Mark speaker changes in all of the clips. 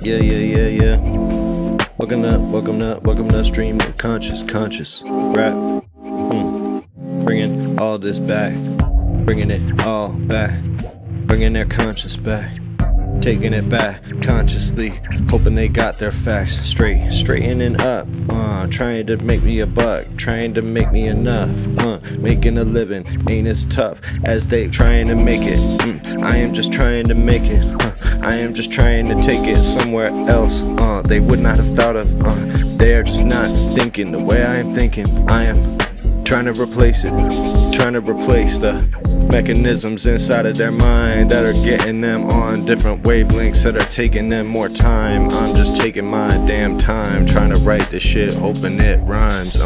Speaker 1: Yeah. Welcome to Stream Conscious Rap. Bringing all this back, bringing it all back, bringing their conscience back, taking it back consciously, hoping they got their facts straight, straightening up, trying to make me a buck, trying to make me enough, making a living ain't as tough as they trying to make it. I am just trying to make it. I am just trying to take it somewhere else. They would not have thought of. They are just not thinking the way I am thinking. I am trying to replace it, trying to replace the mechanisms inside of their mind that are getting them on different wavelengths that are taking them more time. I'm just taking my damn time trying to write this shit, hoping it rhymes,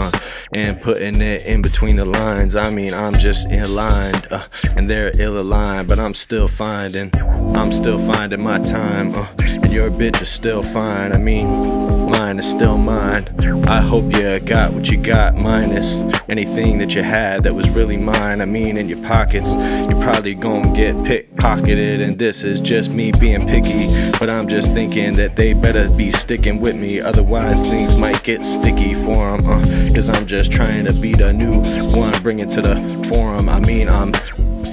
Speaker 1: and putting it in between the lines. I mean, I'm just aligned, and they're ill-aligned, but I'm still finding my time, and your bitch is still fine. I mean, mine is still mine. I hope you got what you got, minus anything that you had that was really mine. I mean, in your pockets, you're probably gonna get pickpocketed, and this is just me being picky. But I'm just thinking that they better be sticking with me, otherwise things might get sticky for them, cause I'm just trying to be the new one, bring it to the forum. I mean, I'm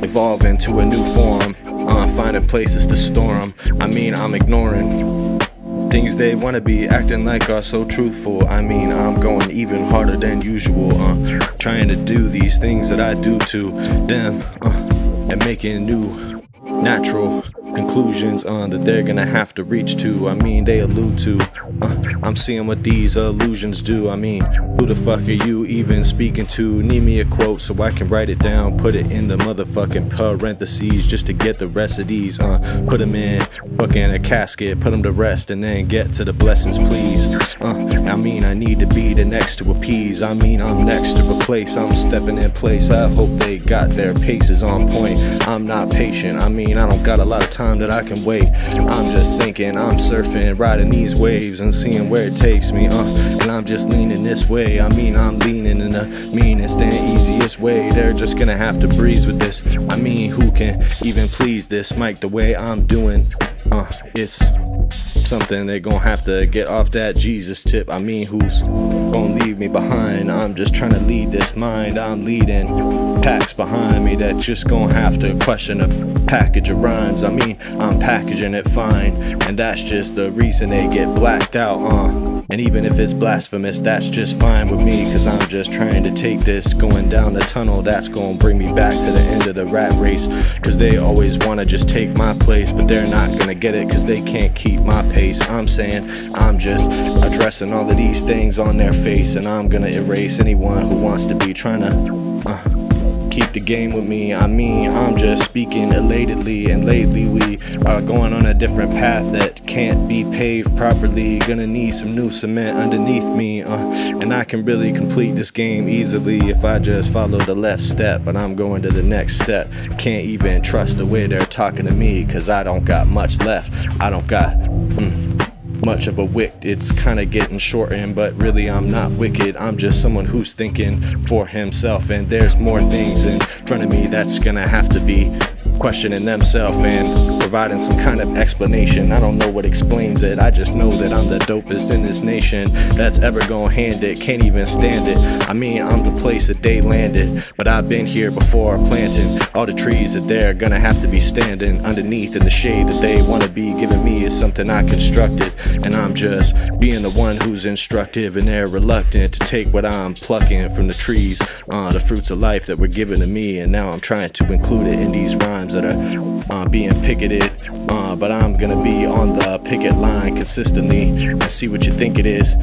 Speaker 1: evolving to a new form, finding places to store them. I mean, I'm ignoring things they wanna be acting like are so truthful. I mean, I'm going even harder than usual, trying to do these things that I do to them, and making new natural conclusions that they're gonna have to reach to. I mean, they allude to, I'm seeing what these illusions do. I mean, who the fuck are you even speaking to? Need me a quote so I can write it down, put it in the motherfucking parentheses just to get the rest of these, put them in fucking a casket, put them to rest, and then get to the blessings, please. I mean, I need to be the next to appease. I mean, I'm next to replace, I'm stepping in place. I hope they got their paces on point. I'm not patient, I mean, I don't got a lot of time that I can wait. I'm just thinking, I'm surfing, riding these waves and seeing where it takes me, and I'm just leaning this way. I mean, I'm leaning in the meanest and easiest way. They're just gonna have to breeze with this. I mean, who can even please this mic the way I'm doing? It's something they're gonna have to get off that Jesus tip. I mean, who's gonna leave me behind? I'm just trying to lead this mind. I'm leading packs behind me that just gonna have to question a package of rhymes. I mean, I'm packaging it fine, and that's just the reason they get blacked out, and even if it's blasphemous, that's just fine with me, cause I'm just trying to take this going down the tunnel that's gonna bring me back to the end of the rat race. Cause they always wanna just take my place, but they're not gonna get it cause they can't keep my pace. I'm saying, I'm just addressing all of these things on their face, and I'm gonna erase anyone who wants to be trying to keep the game with me. I mean, I'm just speaking elatedly, and lately we are going on a different path that can't be paved properly. Gonna need some new cement underneath me, and I can really complete this game easily if I just follow the left step, but I'm going to the next step. Can't even trust the way they're talking to me, cause I don't got much left. I don't got much of a wick. It's kinda getting shortened, but really I'm not wicked. I'm just someone who's thinking for himself, and there's more things in front of me that's gonna have to be questioning themselves and providing some kind of explanation. I don't know what explains it, I just know that I'm the dopest in this nation that's ever gonna hand it, can't even stand it. I mean, I'm the place that they landed, but I've been here before, planting all the trees that they're gonna have to be standing underneath, in the shade that they wanna be giving me is something I constructed, and I'm just being the one who's instructive, and they're reluctant to take what I'm plucking from the trees, the fruits of life that were given to me, and now I'm trying to include it in these rhymes that are being picketed, but I'm gonna be on the picket line consistently and see what you think it is.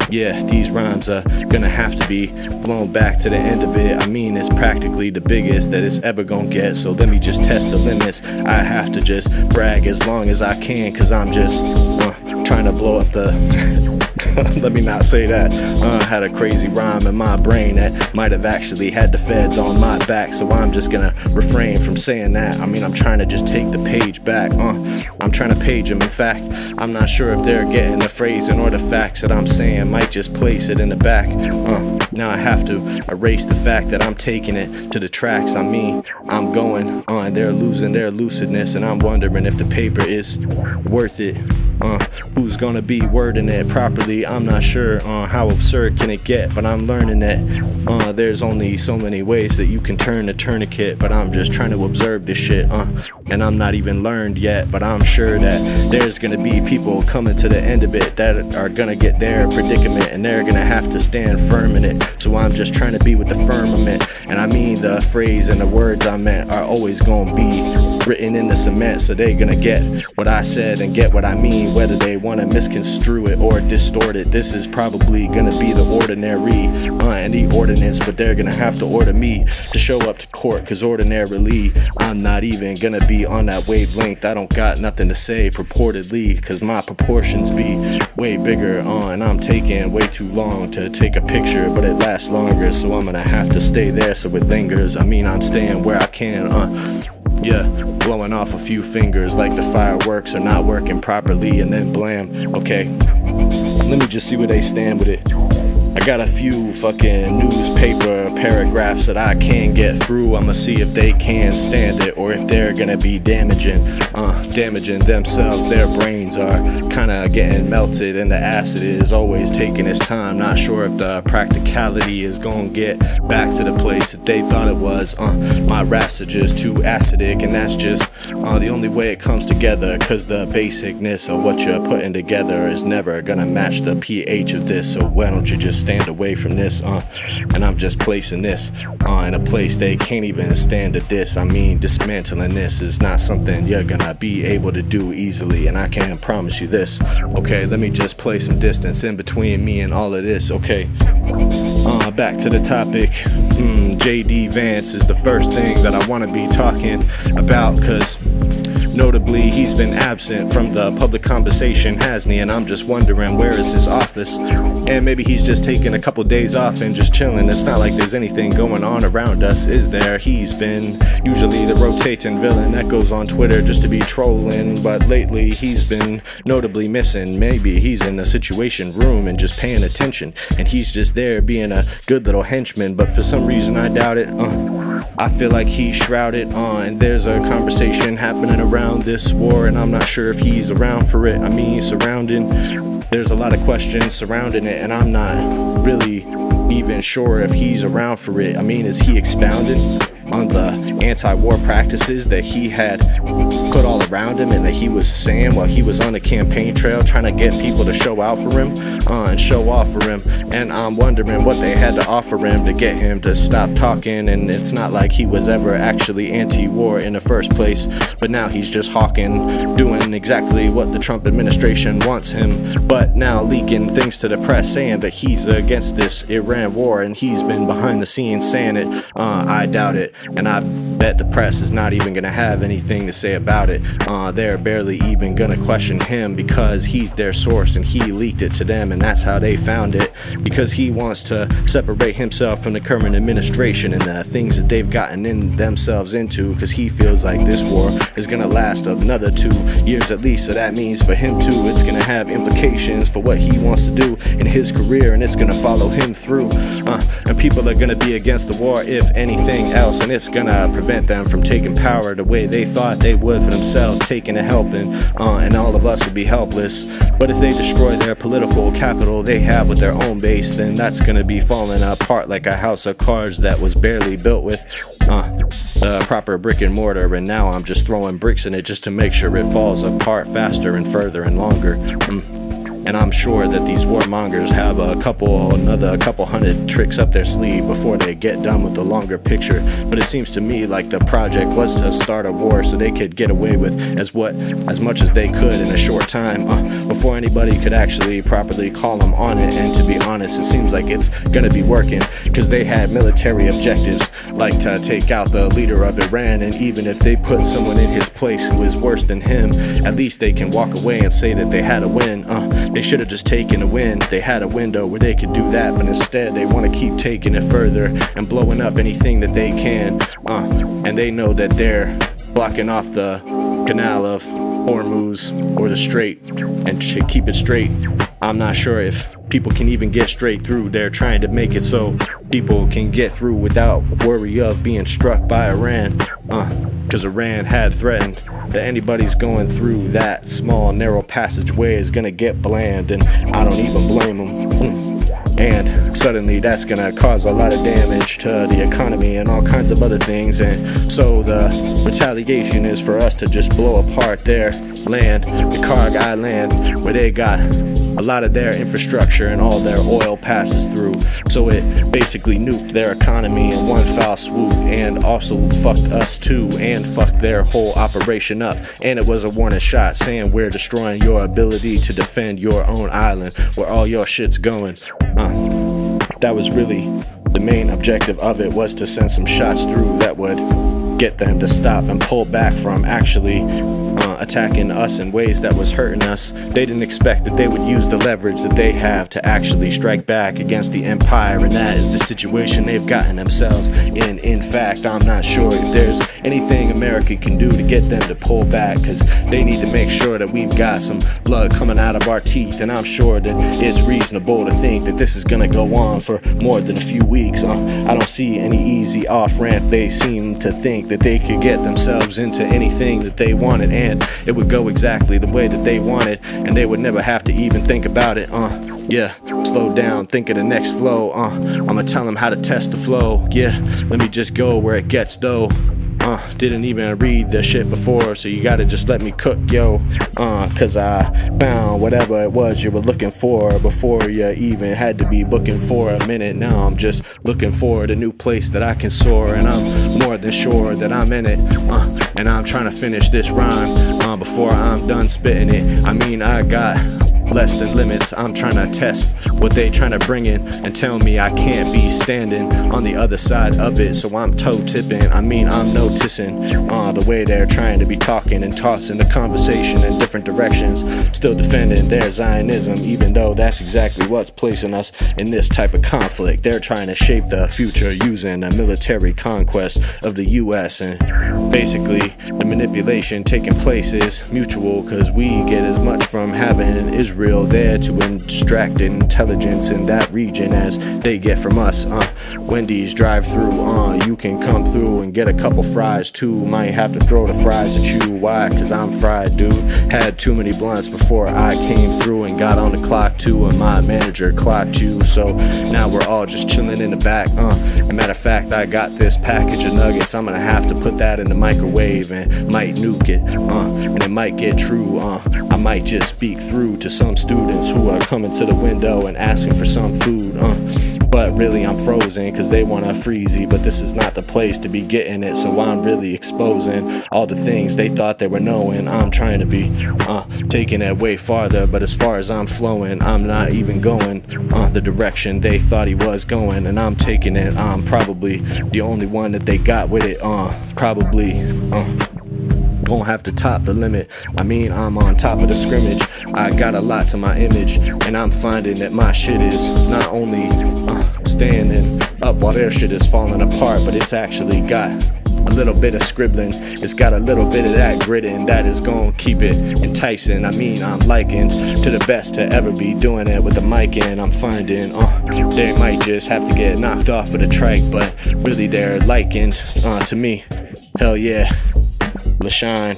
Speaker 1: Yeah, these rhymes are gonna have to be blown back to the end of it. I mean, it's practically the biggest that it's ever gonna get, so let me just test the limits. I have to just brag as long as I can, cause I'm just trying to blow up the let me not say that. Had a crazy rhyme in my brain that might have actually had the feds on my back, so I'm just gonna refrain from saying that. I mean, I'm trying to just take the page back. I'm trying to page them. In fact, I'm not sure if they're getting the phrasing or the facts that I'm saying. Might just place it in the back. Now I have to erase the fact that I'm taking it to the tracks. I mean, I'm going on, they're losing their lucidness, and I'm wondering if the paper is worth it. Who's gonna be wording it properly? I'm not sure. How absurd can it get? But I'm learning that there's only so many ways that you can turn a tourniquet. But I'm just trying to observe this shit, and I'm not even learned yet. But I'm sure that there's gonna be people coming to the end of it that are gonna get their predicament, and they're gonna have to stand firm in it. So I'm just trying to be with the firmament. And I mean, the phrase and the words I meant are always gonna be written in the cement, so they're gonna get what I said and get what I mean, whether they want to misconstrue it or distort it. This is probably gonna be the ordinary and the ordinance, but they're gonna have to order me to show up to court, cause ordinarily I'm not even gonna be on that wavelength. I don't got nothing to say purportedly, cause my proportions be way bigger, and I'm taking way too long to take a picture, but it lasts longer, so I'm gonna have to stay there so it lingers. I mean, I'm staying where I can, yeah, blowing off a few fingers like the fireworks are not working properly, and then blam. Okay, let me just see where they stand with it. I got a few fucking newspaper paragraphs that I can get through. I'ma see if they can stand it, or if they're gonna be damaging themselves. Their brains are kinda getting melted, and the acid is always taking its time. Not sure if the practicality is gonna get back to the place that they thought it was. My raps are just too acidic, and that's just the only way it comes together, cause the basicness of what you're putting together is never gonna match the pH of this. So why don't you just stand away from this, and I'm just placing this in a place they can't even stand to diss. I mean, dismantling this is not something you're gonna be able to do easily, and I can promise you this. Okay, let me just place some distance in between me and all of this. Okay, back to the topic. JD Vance is the first thing that I want to be talking about, cause notably he's been absent from the public conversation, hasn't he? And I'm just wondering, where is his office? And maybe he's just taking a couple days off and just chilling. It's not like there's anything going on around us, is there? He's been usually the rotating villain that goes on Twitter just to be trolling, but lately he's been notably missing. Maybe he's in the situation room and just paying attention, and he's just there being a good little henchman, but for some reason I doubt it. I feel like he's shrouded, and there's a conversation happening around this war, and I'm not sure if he's around for it. I mean, there's a lot of questions surrounding it, and I'm not really even sure if he's around for it. I mean, is he expounding on the anti-war practices that he had put all around him, and that he was saying while he was on the campaign trail, trying to get people to show out for him and show off for him? And I'm wondering what they had to offer him to get him to stop talking. And it's not like he was ever actually anti-war in the first place, but now he's just hawking, doing exactly what the Trump administration wants him, but now leaking things to the press saying that he's against this Iran war, and he's been behind the scenes saying it. I doubt it, and I bet the press is not even gonna have anything to say about it. They're barely even gonna question him, because he's their source and he leaked it to them, and that's how they found it, because he wants to separate himself from the current administration and the things that they've gotten in themselves into, because he feels like this war is gonna last another 2 years at least. So that means for him too, it's gonna have implications for what he wants to do in his career, and it's gonna follow him through. And people are gonna be against the war if anything else, and it's gonna prevent them from taking power the way they thought they would for themselves, taking a helping, and all of us would be helpless. But if they destroy their political capital they have with their own base, then that's gonna be falling apart like a house of cards that was barely built with proper brick and mortar, and now I'm just throwing bricks in it just to make sure it falls apart faster and further and longer. And I'm sure that these warmongers have another couple hundred tricks up their sleeve before they get done with the longer picture. But it seems to me like the project was to start a war so they could get away with as much as they could in a short time, before anybody could actually properly call them on it. And to be honest, it seems like it's gonna be working, because they had military objectives like to take out the leader of Iran, and even if they put someone in his place who is worse than him, at least they can walk away and say that they had a win. They should have just taken a win. They had a window where they could do that, but instead they want to keep taking it further and blowing up anything that they can. And they know that they're blocking off the canal of Hormuz, or the Strait, and to keep it straight, I'm not sure if people can even get straight through. They're trying to make it so people can get through without worry of being struck by Iran. Cause Iran had threatened that anybody's going through that small narrow passageway is gonna get bland, and I don't even blame them. And suddenly that's gonna cause a lot of damage to the economy and all kinds of other things. And so the retaliation is for us to just blow apart their land, the Kharg island, where they got a lot of their infrastructure and all their oil passes through. So it basically nuked their economy in one foul swoop, and also fucked us too, and fucked their whole operation up. And it was a warning shot saying we're destroying your ability to defend your own island where all your shit's going. That was really the main objective of it, was to send some shots through that would get them to stop and pull back from actually attacking us in ways that was hurting us. They didn't expect that they would use the leverage that they have to actually strike back against the empire, and that is the situation they've gotten themselves in. In fact, I'm not sure if there's anything America can do to get them to pull back, because they need to make sure that we've got some blood coming out of our teeth, and I'm sure that it's reasonable to think that this is gonna go on for more than a few weeks. I don't see any easy off-ramp. They seem to think that they could get themselves into anything that they wanted, and it would go exactly the way that they wanted, and they would never have to even think about it. Yeah, slow down, think of the next flow. I'ma tell them how to test the flow. Yeah, let me just go where it gets though. Didn't even read the shit before, so you gotta just let me cook, yo. Cause I found whatever it was you were looking for before you even had to be looking for a minute. Now I'm just looking for the new place that I can soar, and I'm more than sure that I'm in it. And I'm trying to finish this rhyme before I'm done spitting it. I mean, I got less than limits. I'm trying to test what they trying to bring in and tell me I can't be standing on the other side of it. So I'm toe tipping. I mean, I'm noticing the way they're trying to be talking and tossing the conversation in different directions, still defending their Zionism, even though that's exactly what's placing us in this type of conflict. They're trying to shape the future using a military conquest of the US, and basically the manipulation taking place is mutual, because we get as much from having Israel there to extract intelligence in that region as they get from us. Wendy's drive through, you can come through and get a couple fries too. Might have to throw the fries at you. Why? Cause I'm fried, dude. Had too many blunts before I came through and got on the clock too, and my manager clocked you. So now we're all just chilling in the back. As a matter of fact, I got this package of nuggets. I'm gonna have to put that in the microwave and might nuke it. And it might get true. I might just speak through to some students who are coming to the window and asking for some food. But really I'm frozen cause they want a freezy, but this is not the place to be getting it. So I'm really exposing all the things they thought they were knowing. I'm trying to be taking it way farther, but as far as I'm flowing, I'm not even going the direction they thought he was going, and I'm taking it. I'm probably the only one that they got with it. Probably gonna have to top the limit. I mean, I'm on top of the scrimmage. I got a lot to my image, and I'm finding that my shit is not only standing up while their shit is falling apart, but it's actually got a little bit of scribbling. It's got a little bit of that gritting that is gonna keep it enticing. I mean, I'm likened to the best to ever be doing it with the mic, and I'm finding they might just have to get knocked off of the trike, but really they're likened to me. Hell yeah, LaShine.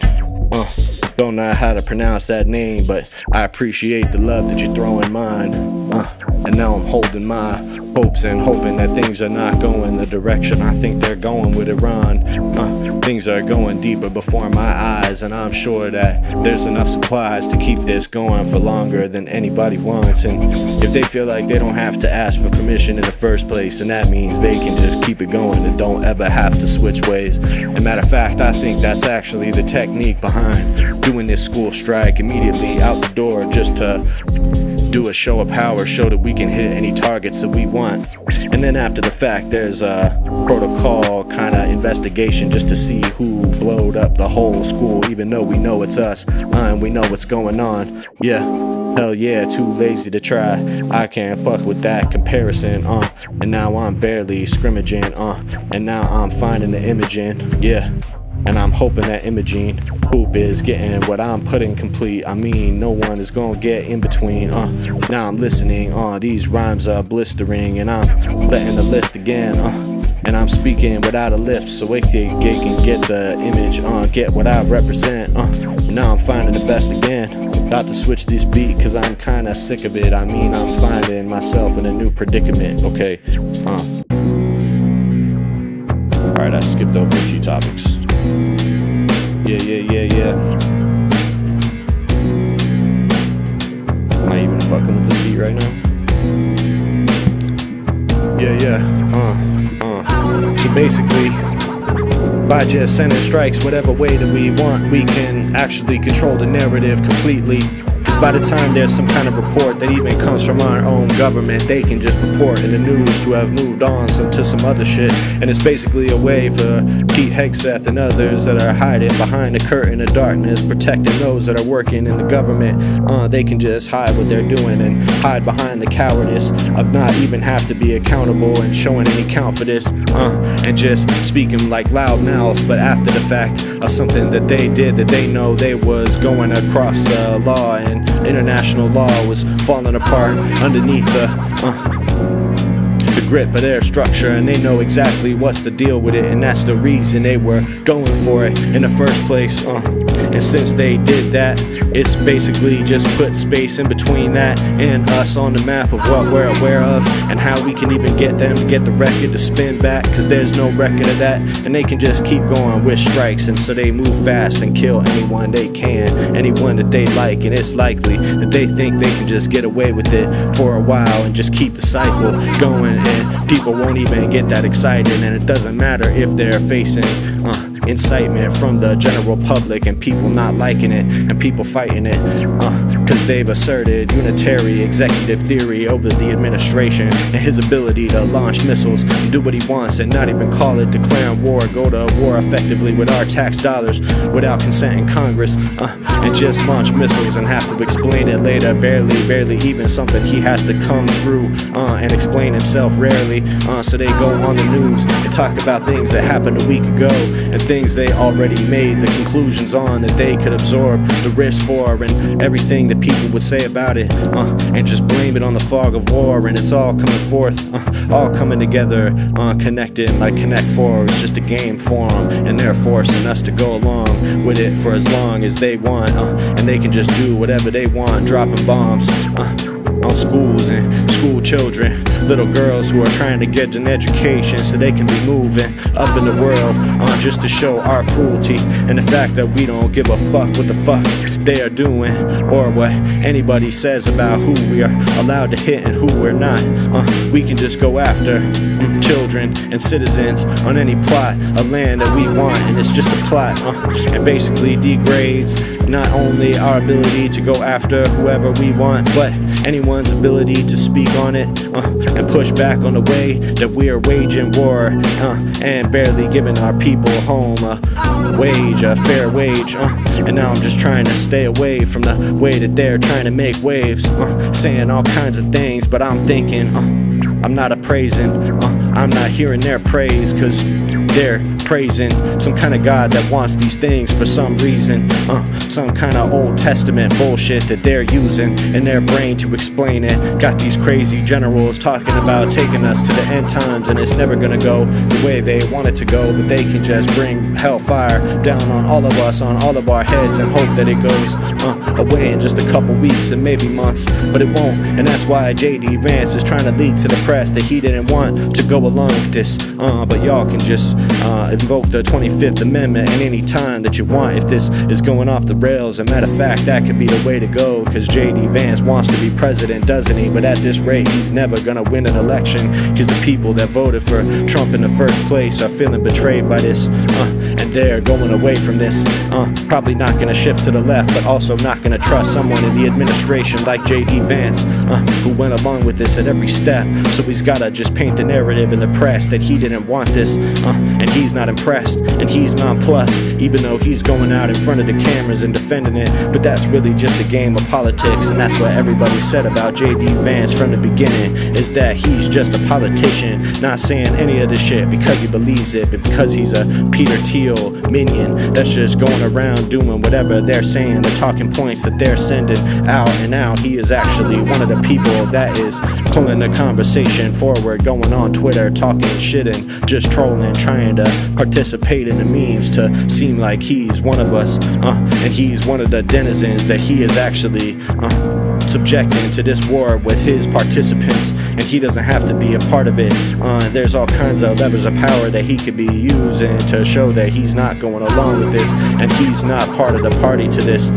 Speaker 1: Don't know how to pronounce that name, but I appreciate the love that you throw in mine. And now I'm holding my hopes and hoping that things are not going the direction I think they're going with Iran. Things are going deeper before my eyes, and I'm sure that there's enough supplies to keep this going for longer than anybody wants. And if they feel like they don't have to ask for permission in the first place, and that means they can just keep it going and don't ever have to switch ways. As a matter of fact, I think that's actually the technique behind doing this school strike immediately out the door, just to do a show of power, show that we can hit any targets that we want. And then after the fact, there's a protocol kind of investigation just to see who blowed up the whole school, even though we know it's us and we know what's going on. Yeah, hell yeah, too lazy to try. I can't fuck with that comparison. And now I'm barely scrimmaging. And now I'm finding the imaging. Yeah. And I'm hoping that Imogene Hoop is getting what I'm putting complete. I mean, no one is gonna get in between. Now I'm listening. These rhymes are blistering, and I'm letting the list again. And I'm speaking without a lisp, so they can get the image. Get what I represent. Now I'm finding the best again. About to switch this beat, cause I'm kinda sick of it. I mean, I'm finding myself in a new predicament. Okay. Alright, I skipped over a few topics. Yeah. Am I even fucking with this beat right now? So basically, by just sending strikes whatever way that we want, we can actually control the narrative completely. Cause by the time there's some kind of report that even comes from our own government, they can just purport in the news to have moved on to some other shit. And it's basically a way for Pete Hegseth and others that are hiding behind the curtain of darkness, protecting those that are working in the government. They can just hide what they're doing and hide behind the cowardice of not even have to be accountable and showing any count for this. And just speaking like loud mouths, but after the fact of something that they did that they know they was going across the law, and international law was falling apart underneath the grip of their structure, and they know exactly what's the deal with it, and that's the reason they were going for it in the first place. And since they did that, it's basically just put space in between that and us on the map of what we're aware of, and how we can even get them to get the record to spin back, cause there's no record of that. And they can just keep going with strikes, and so they move fast and kill anyone they can, anyone that they like. And it's likely that they think they can just get away with it for a while and just keep the cycle going, and people won't even get that excited. And it doesn't matter if they're facing incitement from the general public and people not liking it and people fighting it, cause they've asserted unitary executive theory over the administration and his ability to launch missiles and do what he wants and not even call it declaring war, go to war effectively with our tax dollars without consent in Congress, and just launch missiles and have to explain it later, barely even something he has to come through and explain himself rarely. So they go on the news and talk about things that happened a week ago and things they already made the conclusions on, that they could absorb the risk for, and everything that people would say about it, and just blame it on the fog of war. And it's all coming forth, all coming together, connected like Connect 4. It's just a game for them, and they're forcing us to go along with it for as long as they want, and they can just do whatever they want, dropping bombs on schools and school children, little girls who are trying to get an education so they can be moving up in the world, just to show our cruelty and the fact that we don't give a fuck what the fuck they are doing or what anybody says about who we are allowed to hit and who we're not. We can just go after children and citizens on any plot of land that we want, and it's just a plot, and basically degrades not only our ability to go after whoever we want, but anyone's ability to speak on it, and push back on the way that we are waging war, and barely giving our people home a fair wage. And now I'm just trying to stay away from the way that they're trying to make waves, saying all kinds of things, but I'm thinking I'm not appraising, I'm not hearing their praise, cause they're praising some kind of God that wants these things for some reason, some kind of Old Testament bullshit that they're using in their brain to explain it. Got these crazy generals talking about taking us to the end times, and it's never gonna go the way they want it to go, but they can just bring hellfire down on all of us, on all of our heads, and hope that it goes away in just a couple weeks and maybe months, but it won't. And that's why J.D. Vance is trying to leak to the press that he didn't want to go along with this, but y'all can just invoke the 25th Amendment at any time that you want if this is going off the rails. As a matter of fact, that could be the way to go, cause J.D. Vance wants to be president, doesn't he? But at this rate, he's never gonna win an election, cause the people that voted for Trump in the first place are feeling betrayed by this, and they're going away from this, probably not gonna shift to the left, but also not gonna trust someone in the administration like J.D. Vance, who went along with this at every step. So he's gotta just paint the narrative in the press that he didn't want this, and he's not impressed, and he's nonplussed, even though he's going out in front of the cameras and defending it. But that's really just a game of politics, and that's what everybody said about J.D. Vance from the beginning, is that he's just a politician, not saying any of this shit because he believes it, but because he's a Peter Thiel heel minion that's just going around doing whatever they're saying, the talking points that they're sending out and out. He is actually one of the people that is pulling the conversation forward, going on Twitter, talking shit and just trolling, trying to participate in the memes to seem like he's one of us, and he's one of the denizens that he is actually subjecting to this war with his participants, and he doesn't have to be a part of it. There's all kinds of levers of power that he could be using to show that he's not going along with this, and he's not part of the party to this,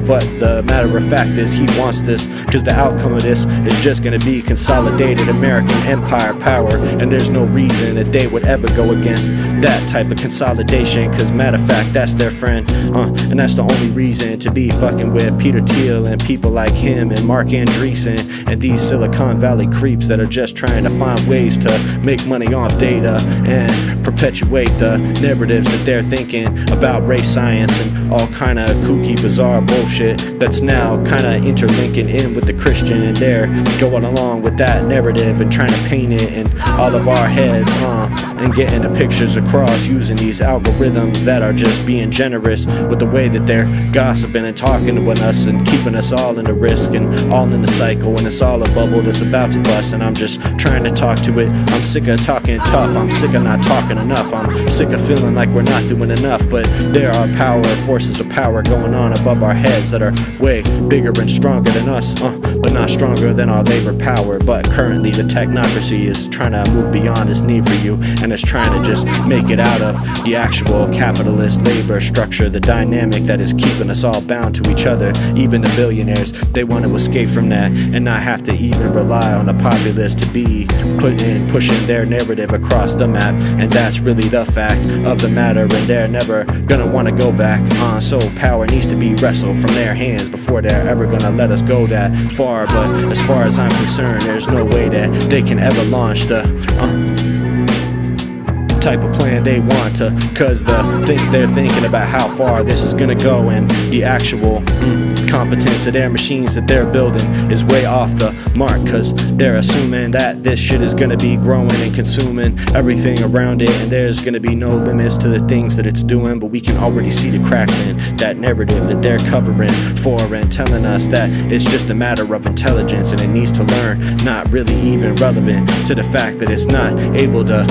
Speaker 1: but the matter of fact is he wants this, because the outcome of this is just going to be consolidated American empire power, and there's no reason that they would ever go against that type of consolidation, because matter of fact that's their friend, and that's the only reason to be fucking with Peter Thiel and people like him and Mark Andreessen and these Silicon Valley creeps that are just trying to find ways to make money off data and perpetuate the narratives that they're thinking about race science and all kind of kooky bizarre bullshit that's now kind of interlinking in with the Christian, and they're going along with that narrative and trying to paint it in all of our heads, and getting the pictures across using these algorithms that are just being generous with the way that they're gossiping and talking with us and keeping us all in the risk and all in the cycle, and it's all a bubble that's about to bust, and I'm just trying to talk to it. I'm sick of talking tough, I'm sick of not talking enough, I'm sick of feeling like we're not doing enough, but there are forces of power going on above our heads that are way bigger and stronger than us, but not stronger than our labor power. But currently the technocracy is trying to move beyond its need for you, and it's trying to just make it out of the actual capitalist labor structure, the dynamic that is keeping us all bound to each other. Even the billionaires, they want to escape from that and not have to even rely on the populace to be pushing their narrative across the map, and that's really the fact of the matter, and they're never gonna want to go back. So power needs to be wrestled from their hands before they're ever gonna let us go that far. But as far as I'm concerned, there's no way that they can ever launch the type of plan they want to, cause the things they're thinking about how far this is gonna go and the actual competence of their machines that they're building is way off the mark, cause they're assuming that this shit is gonna be growing and consuming everything around it, and there's gonna be no limits to the things that it's doing. But we can already see the cracks in that narrative that they're covering for and telling us that it's just a matter of intelligence and it needs to learn, not really even relevant to the fact that it's not able to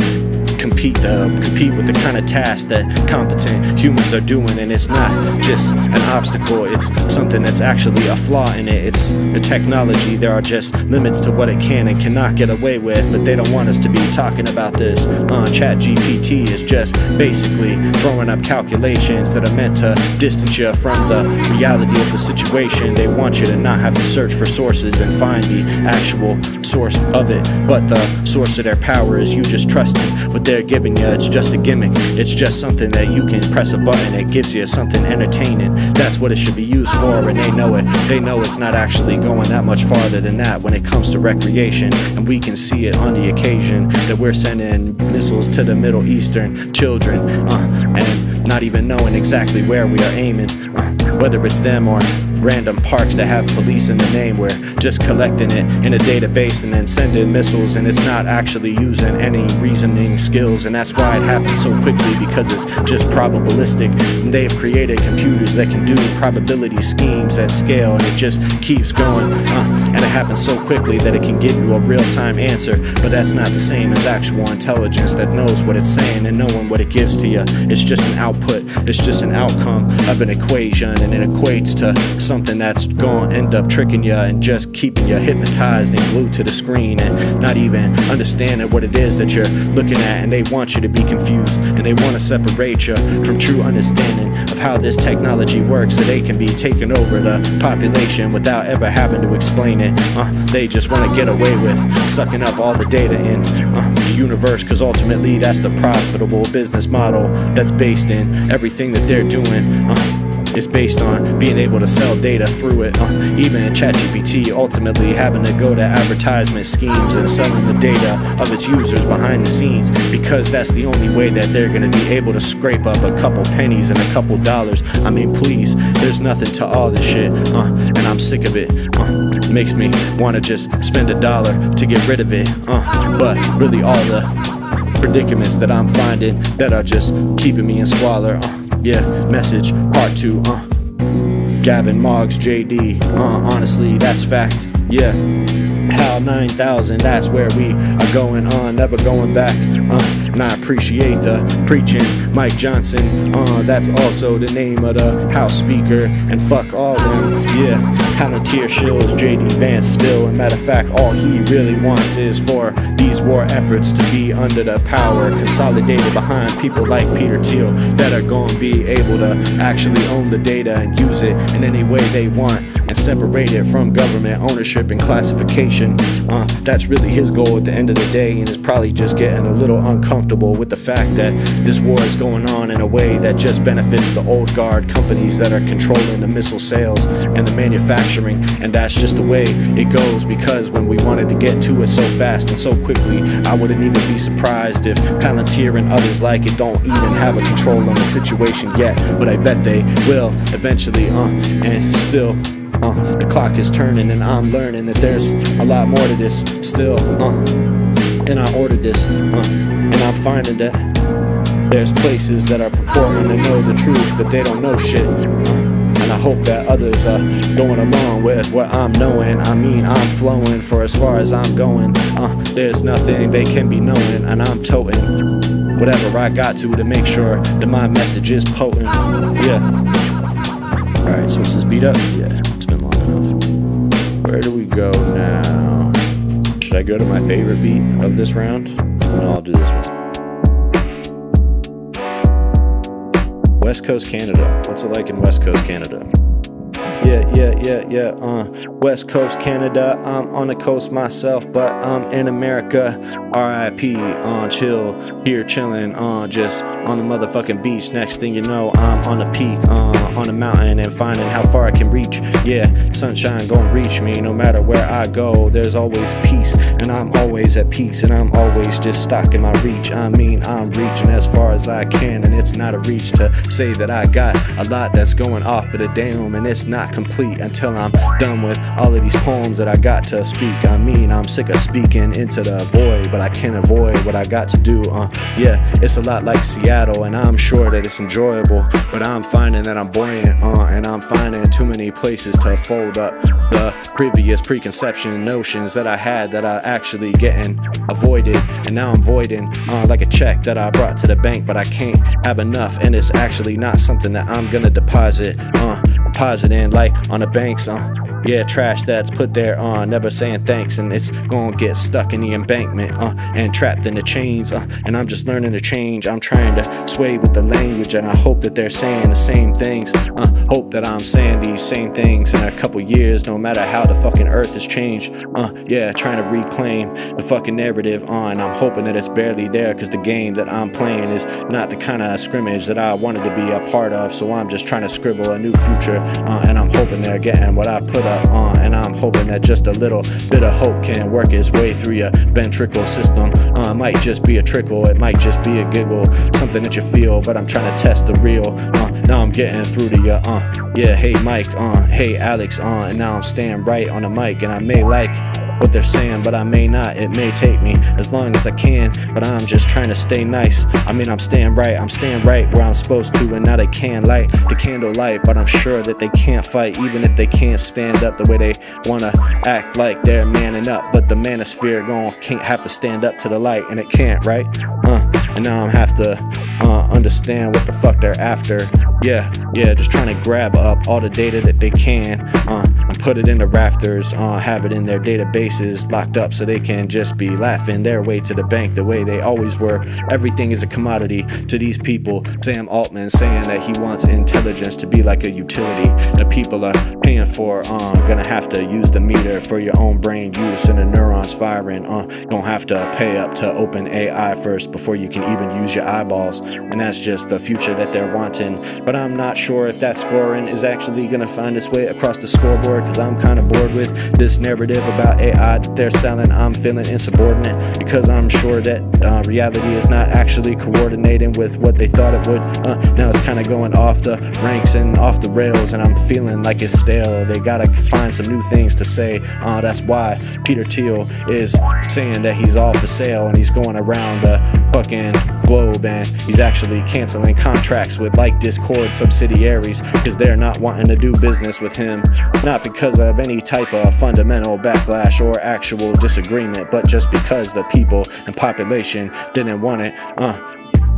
Speaker 1: compete with the kind of tasks that competent humans are doing. And it's not just an obstacle, it's something that's actually a flaw in it. It's the technology. There are just limits to what it can and cannot get away with, but they don't want us to be talking about this. ChatGPT is just basically throwing up calculations that are meant to distance you from the reality of the situation. They want you to not have to search for sources and find the actual source of it, but the source of their power is you just trusting what they're giving you. It's just a gimmick, it's just something that you can press a button, it gives you something entertaining. That's what it should be used for, and they know it. They know it's not actually going that much farther than that when it comes to recreation, and we can see it on the occasion that we're sending missiles to the Middle Eastern children, and not even knowing exactly where we are aiming, whether it's them or random parks that have police in the name. We're just collecting it in a database and then sending missiles, and it's not actually using any reasoning skills, and that's why it happens so quickly, because it's just probabilistic. And they've created computers that can do probability schemes at scale, and it just keeps going, and it happens so quickly that it can give you a real-time answer. But that's not the same as actual intelligence that knows what it's saying and knowing what it gives to you. It's just an output, it's just an outcome of an equation, and it equates to something that's gonna end up tricking you and just keeping you hypnotized and glued to the screen and not even understanding what it is that you're looking at. And they want you to be confused, and they want to separate you from true understanding of how this technology works, so they can be taking over the population without ever having to explain it. They just want to get away with sucking up all the data in the universe, because ultimately that's the profitable business model that's based in everything that they're doing. It's based on being able to sell data through it. Even ChatGPT ultimately having to go to advertisement schemes and selling the data of its users behind the scenes, because that's the only way that they're going to be able to scrape up a couple pennies and a couple dollars. I mean, please, there's nothing to all this shit, and I'm sick of it. Makes me want to just spend $1 to get rid of it. But really all the predicaments that I'm finding that are just keeping me in squalor. Yeah, message part 2. Gavin, Moggs, JD. Honestly, that's fact. Yeah. HAL 9000, that's where we are going on, never going back. And I appreciate the preaching, Mike Johnson. That's also the name of the House Speaker. And fuck all them, yeah. Palantir shills, JD Vance still. And matter of fact, all he really wants is for these war efforts to be under the power, consolidated behind people like Peter Thiel that are going to be able to actually own the data and use it in any way they want, and separate it from government ownership and classification. That's really his goal at the end of the day, and is probably just getting a little uncomfortable with the fact that this war is going on in a way that just benefits the old guard companies that are controlling the missile sales and the manufacturing. And that's just the way it goes, because when we wanted to get to it so fast and so quickly, I wouldn't even be surprised if Palantir and others like it don't even have a control on the situation yet, but I bet they will eventually. And still, the clock is turning, and I'm learning that there's a lot more to this still. And I ordered this, and I'm finding that there's places that are purporting to know the truth, but they don't know shit. And I hope that others are going along with what I'm knowing. I mean, I'm flowing for as far as I'm going. There's nothing they can be knowing, and I'm toting whatever I got to make sure that my message is potent. Yeah. Alright, switch this beat up. Yeah, it's been long enough. Where do we go now? Should I go to my favorite beat of this round? No, I'll do this one. West Coast Canada. What's it like in West Coast Canada? Yeah. West Coast Canada. I'm on the coast myself, but I'm in America. R.I.P. Chill, here chillin', just on the motherfucking beach. Next thing you know, I'm on the peak, on the mountain, and finding how far I can reach. Yeah, sunshine gon' reach me no matter where I go. There's always peace, and I'm always at peace, and I'm always just stocking my reach. I mean, I'm reaching as far as I can, and it's not a reach to say that I got a lot that's going off, but a damn, and it's not complete until I'm done with all of these poems that I got to speak. I mean, I'm sick of speaking into the void, but I can't avoid what I got to do. Yeah, it's a lot like Seattle, and I'm sure that it's enjoyable, but I'm finding that I'm buoyant, and I'm finding too many places to fold up the previous preconception notions that I had that are actually getting avoided, and now I'm voiding like a check that I brought to the bank, but I can't have enough, and it's actually not something that I'm gonna deposit in like on the banks. Yeah, trash that's put there, never saying thanks, and it's gonna get stuck in the embankment, and trapped in the chains, and I'm just learning to change. I'm trying to sway with the language, and I hope that they're saying the same things. Hope that I'm saying these same things in a couple years, no matter how the fucking earth has changed. Yeah, trying to reclaim the fucking narrative, and I'm hoping that it's barely there, cause the game that I'm playing is not the kind of scrimmage that I wanted to be a part of. So I'm just trying to scribble a new future, and I'm hoping they're getting what I put up. And I'm hoping that just a little bit of hope can work its way through your ventricle system. It might just be a trickle, it might just be a giggle, something that you feel, but I'm trying to test the real. Now I'm getting through to you. Yeah, hey Mike, hey Alex, and now I'm staying right on the mic, and I may like what they're saying, but I may not. It may take me as long as I can, but I'm just trying to stay nice. I mean, I'm staying right where I'm supposed to, and now they can light the candlelight, but I'm sure that they can't fight, even if they can't stand up the way they wanna act like they're manning up. But the manosphere can't have to stand up to the light, and it can't, right? And now I'm have to understand what the fuck they're after. Yeah, just trying to grab up all the data that they can, and put it in the rafters, have it in their databases locked up so they can just be laughing their way to the bank the way they always were. Everything is a commodity to these people. Sam Altman saying that he wants intelligence to be like a utility that people are paying for. Gonna have to use the meter for your own brain use, and the neurons firing. Don't have to pay up to open AI first before you can even use your eyeballs, and that's just the future that they're wanting. But I'm not sure if that scoring is actually gonna find its way across the scoreboard, cause I'm kinda bored with this narrative about AI that they're selling. I'm feeling insubordinate because I'm sure that reality is not actually coordinating with what they thought it would. Now it's kinda going off the ranks and off the rails, and I'm feeling feeling like it's stale. They gotta find some new things to say. That's why Peter Thiel is saying that he's all for sale, and he's going around the fucking globe, and he's actually canceling contracts with like Discord subsidiaries because they're not wanting to do business with him, not because of any type of fundamental backlash or actual disagreement, but just because the people and population didn't want it.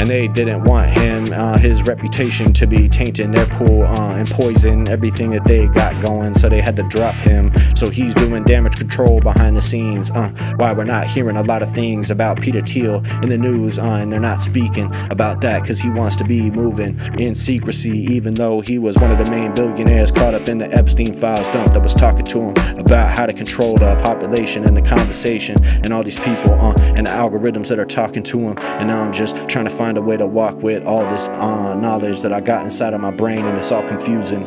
Speaker 1: And they didn't want him, his reputation to be tainting their pool and poison everything that they got going, so they had to drop him. So he's doing damage control behind the scenes. Why we're not hearing a lot of things about Peter Thiel in the news, and they're not speaking about that because he wants to be moving in secrecy, even though he was one of the main billionaires caught up in the Epstein files dump that was talking to him about how to control the population and the conversation and all these people and the algorithms that are talking to him. And now I'm just trying to find a way to walk with all this knowledge that I got inside of my brain, and it's all confusing.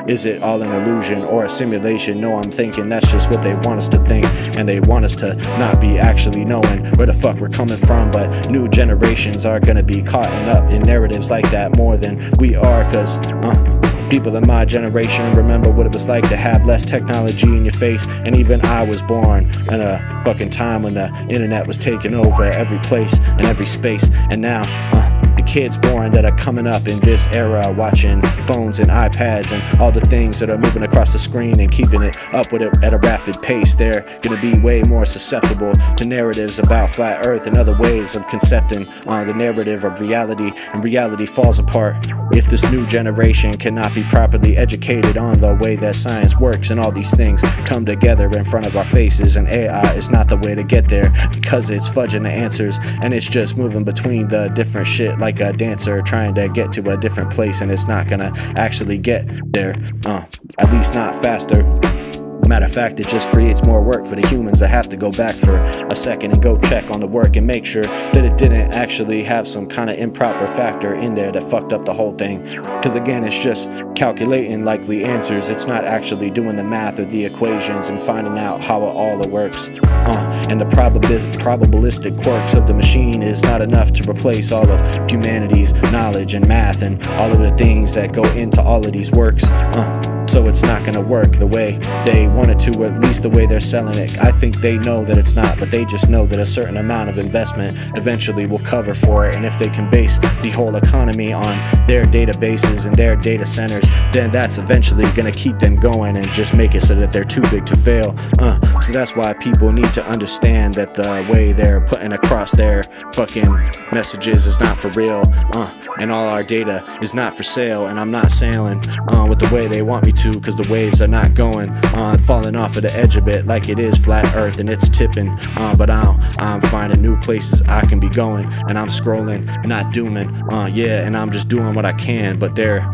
Speaker 1: Is it all an illusion or a simulation? No, I'm thinking that's just what they want us to think, and they want us to not be actually knowing where the fuck we're coming from. But new generations are gonna be caught up in narratives like that more than we are, cause people in my generation remember what it was like to have less technology in your face. And even I was born in a fucking time when the internet was taking over every place and every space. And now the kids born that are coming up in this era, watching phones and iPads and all the things that are moving across the screen and keeping it up with it at a rapid pace, they're gonna be way more susceptible to narratives about flat earth and other ways of concepting the narrative of reality, and reality falls apart if this new generation cannot be properly educated on the way that science works, and all these things come together in front of our faces. And AI is not the way to get there, because it's fudging the answers, and it's just moving between the different shit like a dancer trying to get to a different place, and it's not gonna actually get there, at least not faster. Matter of fact, it just creates more work for the humans that have to go back for a second and go check on the work and make sure that it didn't actually have some kind of improper factor in there that fucked up the whole thing. Because again, it's just calculating likely answers. It's not actually doing the math or the equations and finding out how it all works. And the probabilistic quirks of the machine is not enough to replace all of humanity's knowledge and math and all of the things that go into all of these works. So it's not gonna work the way they want it to, or at least the way they're selling it. I think they know that it's not, but they just know that a certain amount of investment eventually will cover for it. And if they can base the whole economy on their databases and their data centers, then that's eventually gonna keep them going and just make it so that they're too big to fail. So that's why people need to understand that the way they're putting across their fucking messages is not for real. And all our data is not for sale, and I'm not sailing with the way they want me to, because the waves are not going falling off of the edge of it like it is flat earth, and it's tipping, but I'm finding new places I can be going, and I'm scrolling, not dooming, and I'm just doing what I can, but they're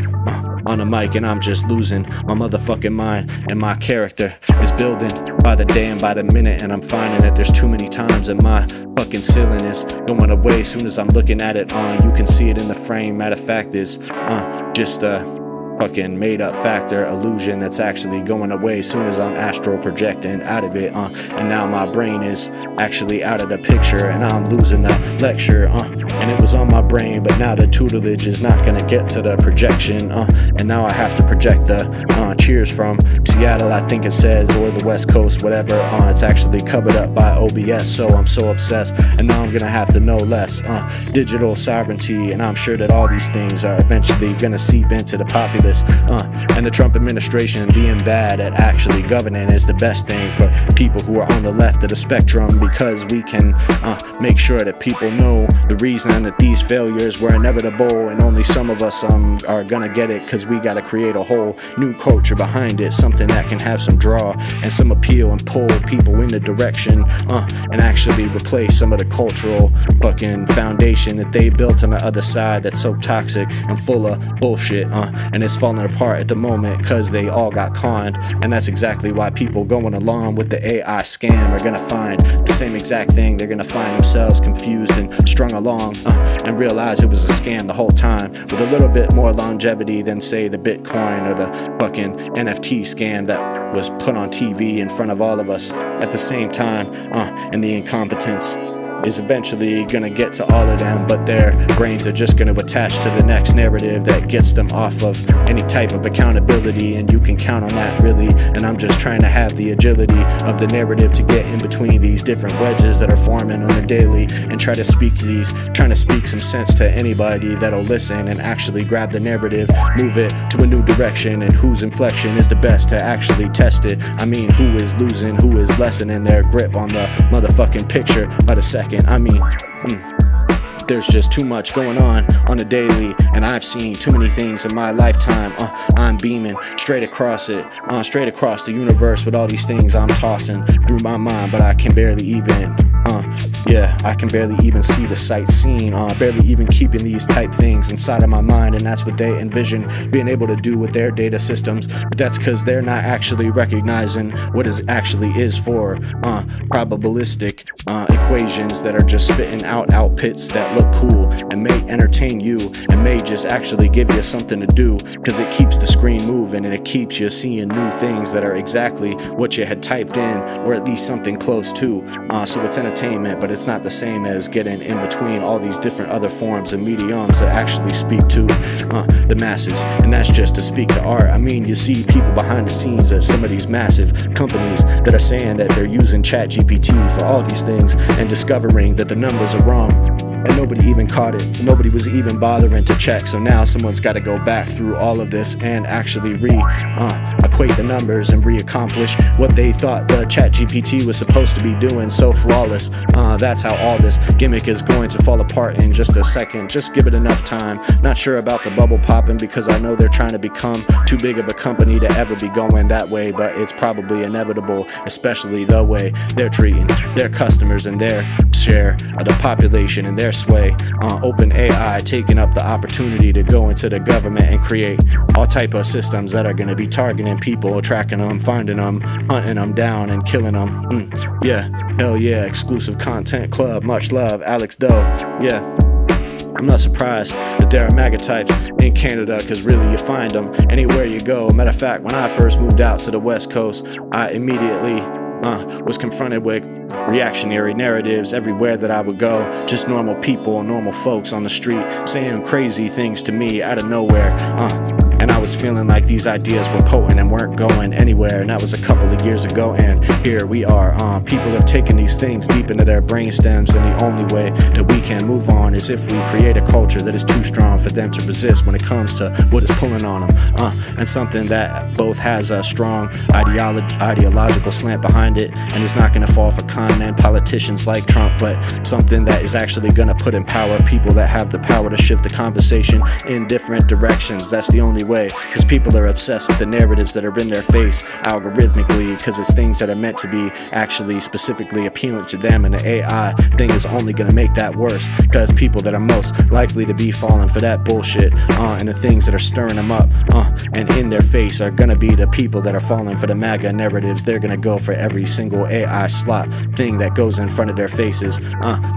Speaker 1: on the mic, and I'm just losing my motherfucking mind, and my character is building by the day and by the minute, and I'm finding that there's too many times that my fucking ceiling is going away as soon as I'm looking at it. You can see it in the frame. Matter of fact, is just fucking made up factor illusion that's actually going away as soon as I'm astral projecting out of it, and now my brain is actually out of the picture, and I'm losing the lecture, and it was on my brain, but now the tutelage is not gonna get to the projection, and now I have to project the cheers from Seattle, I think it says, or the West Coast, whatever. It's actually covered up by OBS, so I'm so obsessed, and now I'm gonna have to know less. Digital sovereignty, and I'm sure that all these things are eventually gonna seep into the populace. And the Trump administration being bad at actually governing is the best thing for people who are on the left of the spectrum, because we can make sure that people know the reason that these failures were inevitable, and only some of us are gonna get it, because we gotta create a whole new culture behind it, something that can have some draw and some appeal and pull people in the direction, and actually replace some of the cultural fucking foundation that they built on the other side that's so toxic and full of bullshit, and it's falling apart at the moment because they all got conned. And that's exactly why people going along with the AI scam are gonna find the same exact thing. They're gonna find themselves confused and strung along, and realize it was a scam the whole time, with a little bit more longevity than, say, the Bitcoin or the fucking NFT scam that was put on TV in front of all of us at the same time. And the incompetence is eventually gonna get to all of them, but their brains are just gonna attach to the next narrative that gets them off of any type of accountability, and you can count on that really. And I'm just trying to have the agility of the narrative to get in between these different wedges that are forming on the daily, and trying to speak some sense to anybody that'll listen and actually grab the narrative, move it to a new direction, and whose inflection is the best to actually test it. I mean, who is losing, who is lessening their grip on the motherfucking picture by the second. I mean, there's just too much going on a daily, and I've seen too many things in my lifetime. I'm beaming straight across it, straight across the universe with all these things I'm tossing through my mind, but I can barely even I can barely even see the sight seen, barely even keeping these type things inside of my mind, and that's what they envision being able to do with their data systems. But that's because they're not actually recognizing what it actually is for probabilistic equations that are just spitting out outputs that look cool and may entertain you and may just actually give you something to do, because it keeps the screen moving and it keeps you seeing new things that are exactly what you had typed in, or at least something close to. So it's entertainment, but it's not the same as getting in between all these different other forms and mediums that actually speak to the masses. And that's just to speak to art. I mean, you see people behind the scenes at some of these massive companies that are saying that they're using ChatGPT for all these things and discovering that the numbers are wrong. And nobody even caught it. Nobody was even bothering to check. So now someone's got to go back through all of this and actually equate the numbers and re-accomplish what they thought the ChatGPT was supposed to be doing so flawless. That's how all this gimmick is going to fall apart in just a second. Just give it enough time. Not sure about the bubble popping, because I know they're trying to become too big of a company to ever be going that way, but it's probably inevitable, especially the way they're treating their customers and their share of the population and their sway. Open AI taking up the opportunity to go into the government and create all type of systems that are going to be targeting people, tracking them, finding them, hunting them down, and killing them. Yeah, hell yeah, exclusive content club, much love, Alex Doe. Yeah, I'm not surprised that there are MAGA types in Canada, because really you find them anywhere you go. Matter of fact, when I first moved out to the West Coast, I immediately was confronted with reactionary narratives everywhere that I would go. Just normal people and normal folks on the street saying crazy things to me out of nowhere. And I was feeling like these ideas were potent and weren't going anywhere. And that was a couple of years ago, and here we are. People have taken these things deep into their brain stems, and the only way that we can move on is if we create a culture that is too strong for them to resist when it comes to what is pulling on them. And something that both has a strong ideological slant behind it and is not going to fall for con men politicians like Trump, but something that is actually going to put in power people that have the power to shift the conversation in different directions. That's the only way, because people are obsessed with the narratives that are in their face algorithmically, because it's things that are meant to be actually specifically appealing to them, and the AI thing is only going to make that worse, because people that are most likely to be falling for that bullshit and the things that are stirring them up and in their face are going to be the people that are falling for the MAGA narratives. They're going to go for every single AI slot thing that goes in front of their faces.